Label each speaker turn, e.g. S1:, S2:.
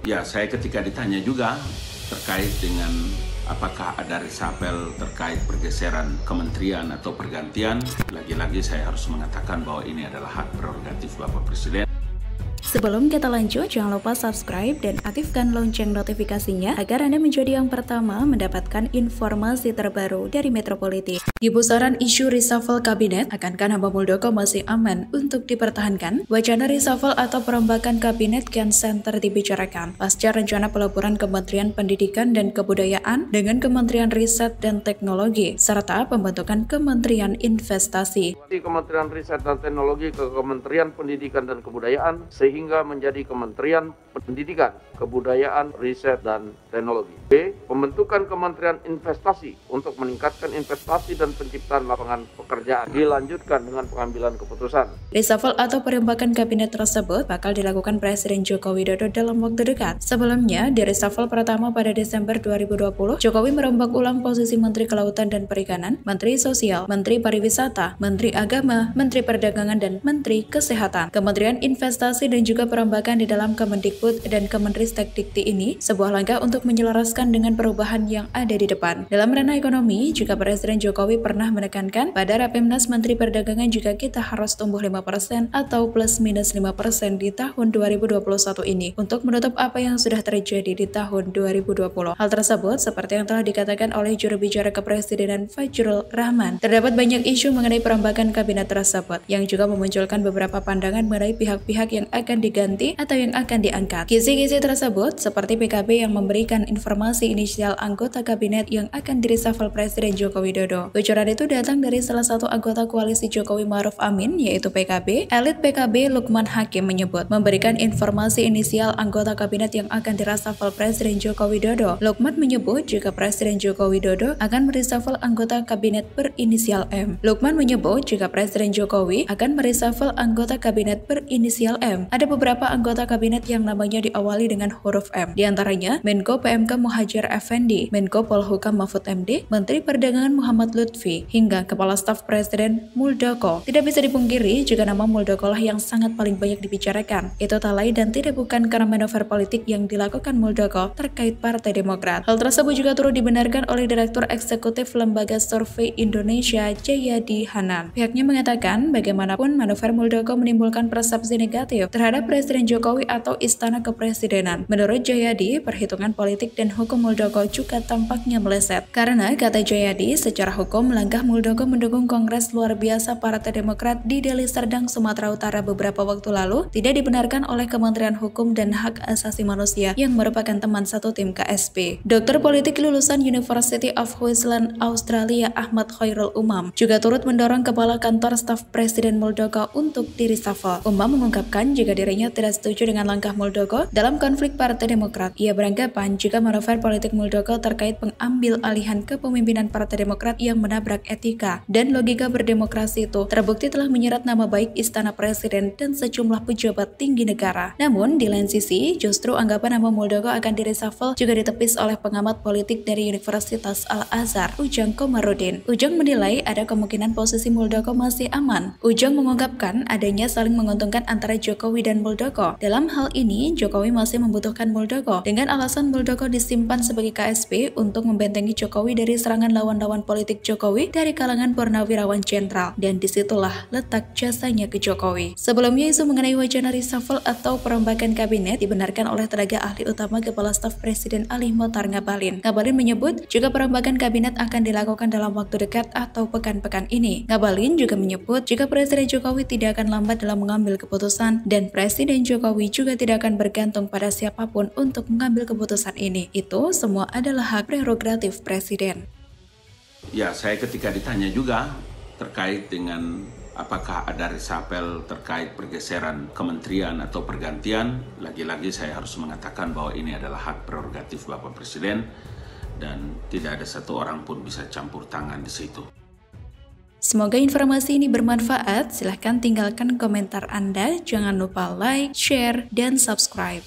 S1: Ya, saya ketika ditanya juga terkait dengan apakah ada reshuffle terkait pergeseran kementerian atau pergantian, lagi-lagi saya harus mengatakan bahwa ini adalah hak prerogatif Bapak Presiden.
S2: Sebelum kita lanjut, jangan lupa subscribe dan aktifkan lonceng notifikasinya agar Anda menjadi yang pertama mendapatkan informasi terbaru dari Metropolitik. Di pusaran isu reshuffle kabinet, akankah nama Muldoko masih aman untuk dipertahankan? Wacana reshuffle atau perombakan kabinet kian santer dibicarakan pasca rencana peleburan Kementerian Pendidikan dan Kebudayaan dengan Kementerian Riset dan Teknologi serta pembentukan Kementerian Investasi.
S3: Kementerian Riset dan Teknologi ke Kementerian Pendidikan dan Kebudayaan sehingga menjadi Kementerian Pendidikan, Kebudayaan, Riset, dan Teknologi. B. Pembentukan Kementerian Investasi untuk meningkatkan investasi dan penciptaan lapangan pekerjaan dilanjutkan dengan pengambilan keputusan.
S2: Reshuffle atau perombakan kabinet tersebut bakal dilakukan Presiden Joko Widodo dalam waktu dekat. Sebelumnya, di reshuffle pertama pada Desember 2020, Jokowi merombak ulang posisi Menteri Kelautan dan Perikanan, Menteri Sosial, Menteri Pariwisata, Menteri Agama, Menteri Perdagangan, dan Menteri Kesehatan. Kementerian Investasi dan juga perombakan di dalam Kemendikbud dan Kemenristek-Dikti ini sebuah langkah untuk menyelaraskan dengan perubahan yang ada di depan. Dalam ranah ekonomi, juga Presiden Jokowi pernah menekankan pada Rapimnas Menteri Perdagangan juga kita harus tumbuh 5% atau plus minus 5% di tahun 2021 ini untuk menutup apa yang sudah terjadi di tahun 2020. Hal tersebut seperti yang telah dikatakan oleh juru bicara Kepresidenan Fajrul Rahman. Terdapat banyak isu mengenai perombakan kabinet tersebut yang juga memunculkan beberapa pandangan mengenai pihak-pihak yang akan diganti atau yang akan diangkat. Kisi-kisi tersebut seperti PKB yang memberikan informasi inisial anggota kabinet yang akan direshuffle Presiden Joko Widodo. Bocoran itu datang dari salah satu anggota koalisi Jokowi Ma'ruf Amin yaitu PKB. Elit PKB Lukman Hakim menyebut memberikan informasi inisial anggota kabinet yang akan direshuffle Presiden Joko Widodo. Lukman menyebut jika Presiden Joko Widodo akan mereshuffle anggota kabinet berinisial M. Lukman menyebut jika Presiden Jokowi akan mereshuffle anggota kabinet berinisial M. Ada beberapa anggota kabinet yang namanya diawali dengan huruf M. Di antaranya Menko PMK Muhadjir Effendi, Menko Polhukam Mahfud MD, Menteri Perdagangan Muhammad Lutfi, hingga Kepala Staf Presiden Muldoko. Tidak bisa dipungkiri jika nama Muldoko lah yang sangat paling banyak dibicarakan. Itu tak lain dan tidak bukan karena manuver politik yang dilakukan Muldoko terkait Partai Demokrat. Hal tersebut juga turut dibenarkan oleh Direktur Eksekutif Lembaga Survei Indonesia Jayadi Hanan. Pihaknya mengatakan bagaimanapun manuver Muldoko menimbulkan persepsi negatif terhadap Presiden Jokowi atau Istana Kepresidenan. Menurut Jayadi, perhitungan politik dan hukum Muldoko juga tampaknya meleset. Karena kata Jayadi, secara hukum langkah Muldoko mendukung Kongres Luar Biasa Partai Demokrat di Deli Serdang, Sumatera Utara beberapa waktu lalu tidak dibenarkan oleh Kementerian Hukum dan Hak Asasi Manusia yang merupakan teman satu tim KSP. Dokter politik lulusan University of Queensland, Australia, Ahmad Khairul Umam juga turut mendorong Kepala Kantor Staf Presiden Muldoko untuk di-reshuffle. Umam mengungkapkan jika dirinya tidak setuju dengan langkah Muldoko dalam konflik Partai Demokrat. Ia beranggapan jika manuver politik Muldoko terkait pengambil alihan kepemimpinan Partai Demokrat yang menabrak etika dan logika berdemokrasi itu terbukti telah menyeret nama baik Istana Presiden dan sejumlah pejabat tinggi negara. Namun, di lain sisi, justru anggapan nama Muldoko akan di-reshuffle juga ditepis oleh pengamat politik dari Universitas Al-Azhar, Ujang Komarudin. Ujang menilai ada kemungkinan posisi Muldoko masih aman. Ujang mengungkapkan adanya saling menguntungkan antara Jokowi dan Muldoko. Dalam hal ini, Jokowi masih membutuhkan Muldoko dengan alasan Muldoko disimpan sebagai KSP untuk membentengi Jokowi dari serangan lawan-lawan politik Jokowi dari kalangan purnawirawan jenderal, dan disitulah letak jasanya ke Jokowi. Sebelumnya, isu mengenai wacana reshuffle atau perombakan kabinet dibenarkan oleh tenaga ahli utama Kepala Staf Presiden Ali Mokhtar Ngabalin. Ngabalin menyebut jika perombakan kabinet akan dilakukan dalam waktu dekat atau pekan-pekan ini. Ngabalin juga menyebut jika Presiden Jokowi tidak akan lambat dalam mengambil keputusan dan Presiden Jokowi juga tidak akan bergantung pada siapapun untuk mengambil keputusan ini. Itu semua adalah hak prerogatif Presiden.
S1: Ya, saya ketika ditanya juga terkait dengan apakah ada reshuffle terkait pergeseran kementerian atau pergantian, lagi-lagi saya harus mengatakan bahwa ini adalah hak prerogatif Bapak Presiden dan tidak ada satu orang pun bisa campur tangan di situ.
S2: Semoga informasi ini bermanfaat. Silahkan tinggalkan komentar Anda. Jangan lupa like, share, dan subscribe.